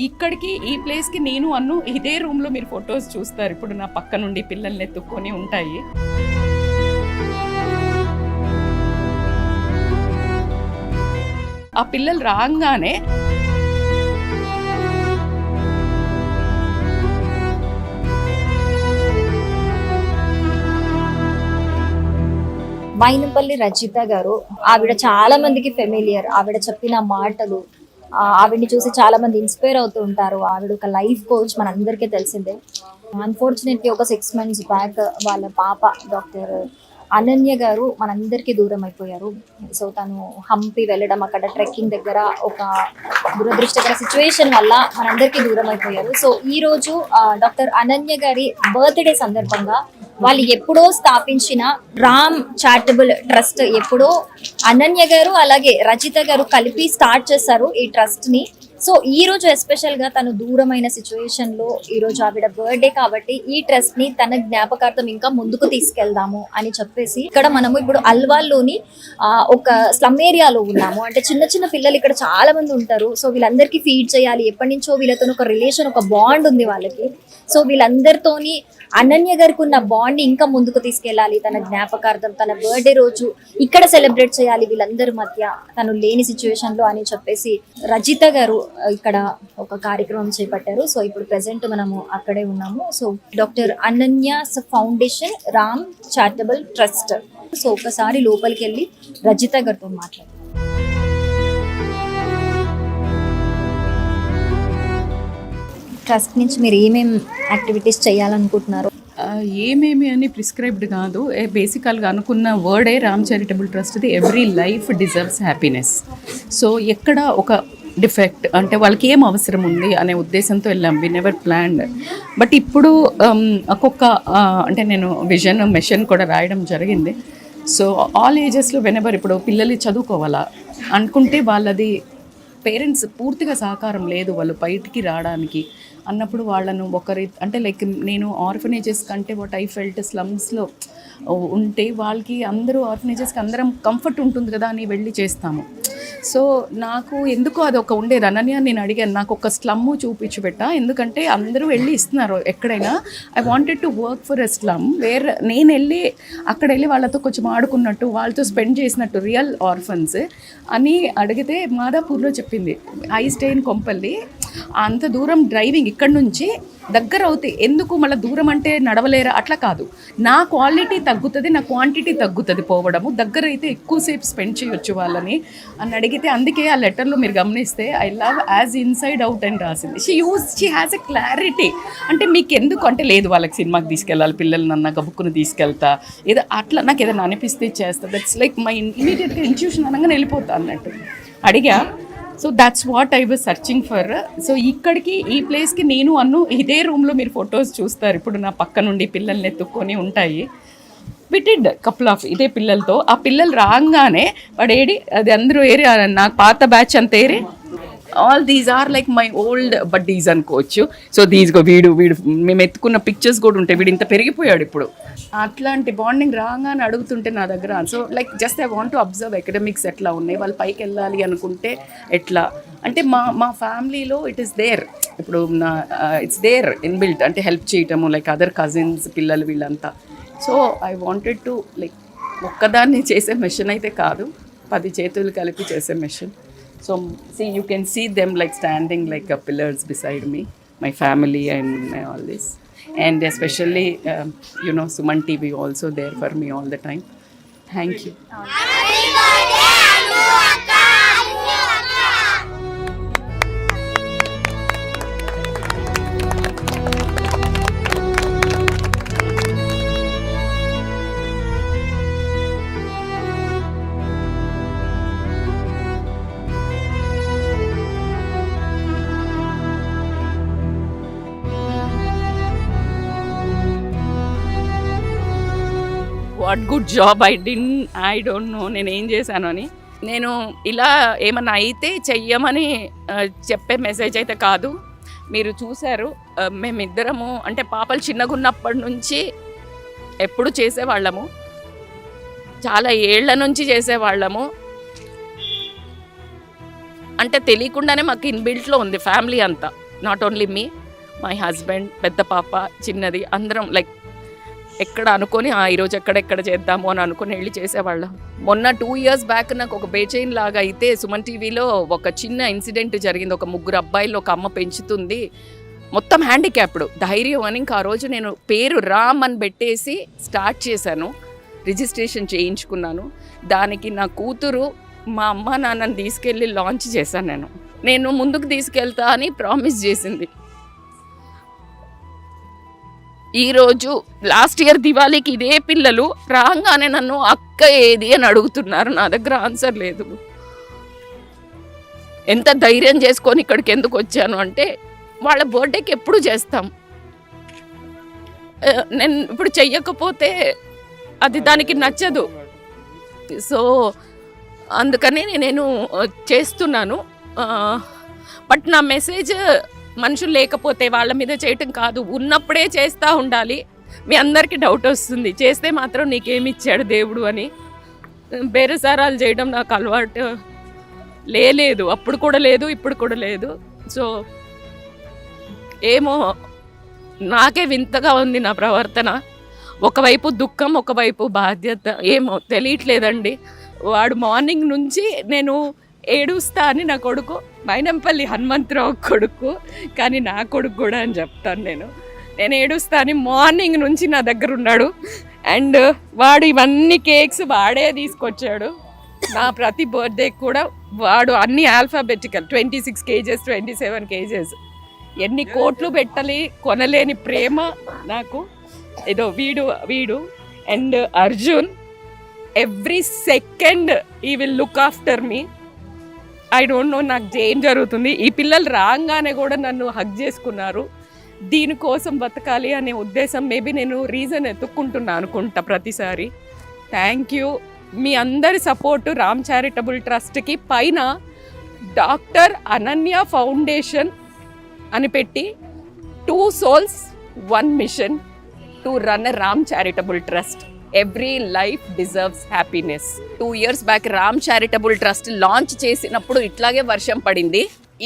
ఇక్కడికి ఈ ప్లేస్కి నేను అన్ను ఇదే రూమ్లో మీరు ఫొటోస్ చూస్తారు. ఇప్పుడు నా పక్క నుండి పిల్లల్ని ఎత్తుక్కొని ఉంటాయి. ఆ పిల్లలు రాగానే మైనంపల్లి రజిత గారు, ఆవిడ చాలా మందికి ఫెమిలియర్. ఆవిడ చెప్పిన మాటలు, ఆవిడని చూసి చాలా మంది ఇన్స్పైర్ అవుతూ ఉంటారు. ఆవిడ ఒక లైఫ్ కోచ్, మనందరికీ తెలిసిందే. అన్ఫార్చునేట్లీ ఒక 6 months బ్యాక్ వాళ్ళ పాప డాక్టర్ అనన్య గారు మనందరికీ దూరం అయిపోయారు. సో తను హంపి వెళ్ళడం, అక్కడ ట్రెక్కింగ్ దగ్గర ఒక దురదృష్టకర సిచ్యువేషన్ వల్ల మనందరికీ దూరం అయిపోయారు. సో ఈ రోజు డాక్టర్ అనన్య గారి బర్త్డే సందర్భంగా వాళ్ళు ఎప్పుడో స్థాపించిన రామ్ చారిటబుల్ ట్రస్ట్, ఎప్పుడో అనన్య గారు అలాగే రజిత గారు కలిపి స్టార్ట్ చేశారు ఈ ట్రస్ట్ ని. సో ఈ రోజు ఎస్పెషల్ గా తను దూరమైన సిచ్యువేషన్ లో ఈ రోజు ఆవిడ బర్త్డే కాబట్టి ఈ ట్రస్ట్ ని తన జ్ఞాపకార్థం ఇంకా ముందుకు తీసుకెళ్దాము అని చెప్పేసి ఇక్కడ మనము ఇప్పుడు అల్వాల్లోని ఒక స్లమ్ ఏరియాలో ఉన్నాము. అంటే చిన్న చిన్న పిల్లలు ఇక్కడ చాలా మంది ఉంటారు. సో వీళ్ళందరికీ ఫీడ్ చేయాలి. ఎప్పటి నుంచో వీళ్ళతో ఒక రిలేషన్, ఒక బాండ్ ఉంది వాళ్ళకి. సో వీళ్ళందరితోని అనన్య గారికి ఉన్న బాండ్ ఇంకా ముందుకు తీసుకెళ్ళాలి. తన జ్ఞాపకార్థం తన బర్త్డే రోజు ఇక్కడ సెలబ్రేట్ చేయాలి వీళ్ళందరి మధ్య, తను లేని సిచ్యువేషన్ లో అని చెప్పేసి రజిత గారు ఇక్కడ ఒక కార్యక్రమం చేపట్టారు. సో ఇప్పుడు ప్రెసెంట్ మనము అక్కడే ఉన్నాము. So doctor Ananya foundation Ram charitable trust. So ఒకసారి లోపలికి వెళ్ళి రజిత గారితో మాట్లాడారు. ట్రస్ట్ నుంచి మీరు ఏమేమి యాక్టివిటీస్ చేయాలనుకుంటున్నారు? ఏమేమి అని ప్రిస్క్రైబ్డ్ కాదు. బేసికల్గా అనుకున్న వర్డే రామ్ చారిటబుల్ ట్రస్ట్ది, every life deserves happiness. So ఎక్కడ ఒక డిఫెక్ట్ అంటే వాళ్ళకి ఏం అవసరం ఉంది అనే ఉద్దేశంతో వెళ్ళాం. We never planned. బట్ ఇప్పుడు ఒక్కొక్క అంటే నేను విజన్ మిషన్ కూడా రాయడం జరిగింది. సో ఆల్ ఏజెస్లో వెనెవర్ ఇప్పుడు పిల్లలు చదువుకోవాలా అనుకుంటే వాళ్ళది పేరెంట్స్ పూర్తిగా సహకారం లేదు వాళ్ళు బయటికి రావడానికి అన్నప్పుడు వాళ్ళను ఒకరి అంటే లైక్ నేను ఆర్ఫనేజెస్ కంటే వాట్ ఐ ఫెల్ట్ స్లమ్స్లో ఉంటే వాళ్ళకి అందరూ ఆర్ఫనేజెస్కి అందరం కంఫర్ట్ ఉంటుంది కదా అని వెళ్ళి చేస్తాము. సో నాకు ఎందుకో అది ఒక ఉండేది. అనన్య నేను అడిగాను, నాకు ఒక స్లమ్ చూపించి పెట్టా, ఎందుకంటే అందరూ వెళ్ళి ఇస్తున్నారు ఎక్కడైనా. I wanted to work for a slum where నేను వెళ్ళి అక్కడ వెళ్ళి వాళ్ళతో కొంచెం ఆడుకున్నట్టు, వాళ్ళతో స్పెండ్ చేసినట్టు, రియల్ ఆర్ఫన్స్ అని అడిగితే మాదాపూర్లో చెప్పింది. I stay in Kompally. అంత దూరం డ్రైవింగ్ ఇక్కడ నుంచి దగ్గర అవుతాయి, ఎందుకు మళ్ళీ దూరం అంటే నడవలేరా అట్లా కాదు. నా క్వాలిటీ తగ్గుతుంది, నా క్వాంటిటీ తగ్గుతుంది పోవడము, దగ్గర అయితే ఎక్కువసేపు స్పెండ్ చేయొచ్చు వాళ్ళని అని అడిగితే, అందుకే ఆ లెటర్లో మీరు గమనిస్తే I love as inside out అని రాసింది. She has a clarity. అంటే మీకు ఎందుకు అంటే లేదు వాళ్ళకి సినిమాకి తీసుకెళ్ళాలి, పిల్లలు నన్న గబుక్కుని తీసుకెళ్తా, ఏదో అట్లా నాకు ఏదైనా అనిపిస్తే చేస్తా. దట్స్ లైక్ మై ఇమీడియట్గా ఇన్స్టిట్యూషన్ అనగానే వెళ్ళిపోతా అన్నట్టు అడిగా. So that's what I was searching for. So ఇక్కడికి ఈ ప్లేస్కి నేను అన్ను ఇదే రూమ్లో మీరు ఫొటోస్ చూస్తారు. ఇప్పుడు నా పక్క నుండి పిల్లల్ని ఎత్తుక్కొని ఉంటాయి. విటిడ్ కపుల్ ఆఫ్ ఇదే పిల్లలతో. ఆ పిల్లలు రాగానే వాడేడి అది అందరూ ఏరి నాకు పాత బ్యాచ్ అంత ఏరి all these are like my old buddies అనుకోవచ్చు. సో వీడు మేము ఎత్తుకున్న పిక్చర్స్ కూడా ఉంటాయి. వీడు ఇంత పెరిగిపోయాడు ఇప్పుడు. అట్లాంటి బాండింగ్ రాగానే అడుగుతుంటే నా దగ్గర. So like just I want to observe academics ఎట్లా ఉన్నాయి, వాళ్ళు పైకి వెళ్ళాలి అనుకుంటే ఎట్లా అంటే మా ఫ్యామిలీలో ఇట్ ఈస్ దేర్. ఇప్పుడు ఇట్స్ దేర్ ఇన్బిల్ట్ అంటే హెల్ప్ చేయటము, లైక్ అదర్ కజిన్స్ పిల్లలు వీళ్ళంతా. So I wanted to like ఒక్కదాన్ని చేసే మెషిన్ అయితే కాదు, 10 చేతులు కలిపి చేసే machine. So see, you can see them like standing like pillars beside me, my family and all this. And especially, Suman TV also there for me all the time. Thank you. What good job I don't know నేను ఏం చేశాను అని. నేను ఇలా ఏమన్నా అయితే చెయ్యమని చెప్పే మెసేజ్ అయితే కాదు. మీరు చూశారు మేమిద్దరము అంటే పాపలు చిన్నగా ఉన్నప్పటి నుంచి ఎప్పుడు చేసేవాళ్ళము, చాలా ఏళ్ల నుంచి చేసేవాళ్ళము. అంటే తెలియకుండానే మాకు ఇన్బిల్ట్లో ఉంది ఫ్యామిలీ అంతా. Not only me, my husband, పెద్ద పాప, చిన్నది, అందరం లైక్ ఎక్కడ అనుకొని ఈరోజు ఎక్కడ చేద్దాము అని అనుకుని వెళ్ళి చేసేవాళ్ళం. మొన్న 2 years బ్యాక్ నాకు ఒక బేచైన్ లాగా అయితే సుమన్ టీవీలో ఒక చిన్న ఇన్సిడెంట్ జరిగింది. ఒక 3 అబ్బాయిలు ఒక అమ్మ పెంచుతుంది, మొత్తం హ్యాండిక్యాప్డ్. ధైర్యం అని ఇంకా ఆ రోజు నేను పేరు రామ్ అని పెట్టేసి స్టార్ట్ చేశాను, రిజిస్ట్రేషన్ చేయించుకున్నాను. దానికి నా కూతురు మా అమ్మ నాన్నని తీసుకెళ్ళి లాంచ్ చేశాను. నేను ముందుకు తీసుకెళ్తా అని ప్రామిస్ చేసింది. ఈరోజు లాస్ట్ ఇయర్ దివాళీకి ఇదే పిల్లలు రాగానే నన్ను అక్క ఏది అని అడుగుతున్నారు. నా దగ్గర ఆన్సర్ లేదు. ఎంత ధైర్యం చేసుకొని ఇక్కడికి ఎందుకు వచ్చాను అంటే వాళ్ళ బర్త్డేకి ఎప్పుడు చేస్తాం, నేను ఇప్పుడు చెయ్యకపోతే అది దానికి నచ్చదు. సో అందుకని నేను చేస్తున్నాను. బట్ నా మెసేజ్ మనుషులు లేకపోతే వాళ్ళ మీద చేయటం కాదు, ఉన్నప్పుడే చేస్తూ ఉండాలి. మీ అందరికీ డౌట్ వస్తుంది, చేస్తే మాత్రం నీకేమి ఇచ్చాడు దేవుడు అని. బేరసారాలు చేయడం నాకు అలవాటు లేదు, అప్పుడు కూడా లేదు, ఇప్పుడు కూడా లేదు. సో ఏమో నాకే వింతగా ఉంది నా ప్రవర్తన. ఒకవైపు దుఃఖం, ఒకవైపు బాధ్యత, ఏమో తెలియట్లేదండి. వాడు మార్నింగ్ నుంచి నేను ఏడుస్తా అని, నా కొడుకు మైనంపల్లి హనుమంతరావు కొడుకు, కానీ నా కొడుకు కూడా అని చెప్తాను నేను ఏడుస్తా అని మార్నింగ్ నుంచి నా దగ్గర ఉన్నాడు. అండ్ వాడు ఇవన్నీ కేక్స్ వాడే తీసుకొచ్చాడు. నా ప్రతి బర్త్డేకి కూడా వాడు అన్ని ఆల్ఫాబెటికల్ 26 kgs 27 kgs, ఎన్ని కోట్లు పెట్టాలి కొనలేని ప్రేమ నాకు. ఏదో వీడు అండ్ అర్జున్ ఎవ్రీ సెకండ్ ఈ will look after me. I don't know నాకు ఏం జరుగుతుంది. ఈ పిల్లలు రాగానే కూడా నన్ను హగ్ చేసుకున్నారు. దీనికోసం బతకాలి అనే ఉద్దేశం, మేబీ నేను రీజన్ ఎత్తుక్కుంటున్నా అనుకుంటా ప్రతిసారి. Thank you. మీ అందరి సపోర్టు రామ్ చారిటబుల్ ట్రస్ట్కి పైన డాక్టర్ అనన్య ఫౌండేషన్ అని పెట్టి 2 souls 1 mission to run a Ram charitable trust. Every life deserves happiness. 2 years back Ram charitable trust launch చేసినప్పుడు ఇట్లాగే వర్షం పడింది.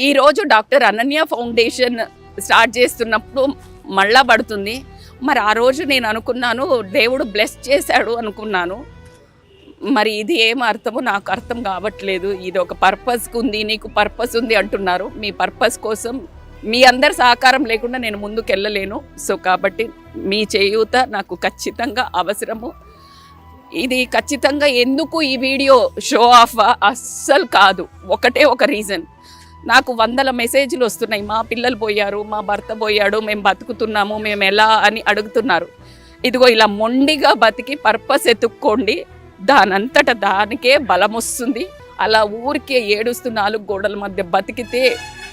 ఈరోజు డాక్టర్ అనన్య ఫౌండేషన్ స్టార్ట్ చేస్తున్నప్పుడు మళ్ళా పడుతుంది. మరి ఆ రోజు నేను అనుకున్నాను దేవుడు బ్లెస్ చేశాడు అనుకున్నాను. మరి ఇది ఏం అర్థమో నాకు అర్థం కావట్లేదు. ఇది ఒక పర్పస్కి ఉంది, నీకు పర్పస్ ఉంది అంటున్నారు. మీ పర్పస్ కోసం మీ అందరి సహకారం లేకుండా నేను ముందుకు వెళ్ళలేను. సో కాబట్టి మీ చేయూత నాకు ఖచ్చితంగా అవసరము. ఇది ఖచ్చితంగా ఎందుకు ఈ వీడియో షో ఆఫ్ అస్సలు కాదు, ఒకటే ఒక రీజన్. నాకు 100 మెసేజ్లు వస్తున్నాయి, మా పిల్లలు పోయారు, మా భర్త పోయాడు, మేము బతుకుతున్నాము, మేము ఎలా అని అడుగుతున్నారు. ఇదిగో ఇలా మొండిగా బతికి పర్పస్ ఎత్తుక్కోండి, దానంతట దానికే బలం వస్తుంది. అలా ఊరికే ఏడుస్తూ 4 గోడల మధ్య బతికితే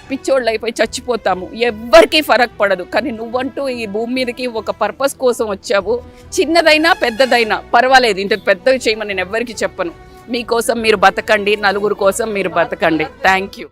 పిచ్చోళ్ళు అయిపోయి చచ్చిపోతాము, ఎవ్వరికీ ఫరక్ పడదు. కానీ నువ్వంటూ ఈ భూమి మీదకి ఒక పర్పస్ కోసం వచ్చావు. చిన్నదైనా పెద్దదైనా పర్వాలేదు, ఇంత పెద్దవి చేయమని నేను ఎవ్వరికి చెప్పను. మీకోసం మీరు బతకండి, నలుగురు కోసం మీరు బతకండి. Thank you.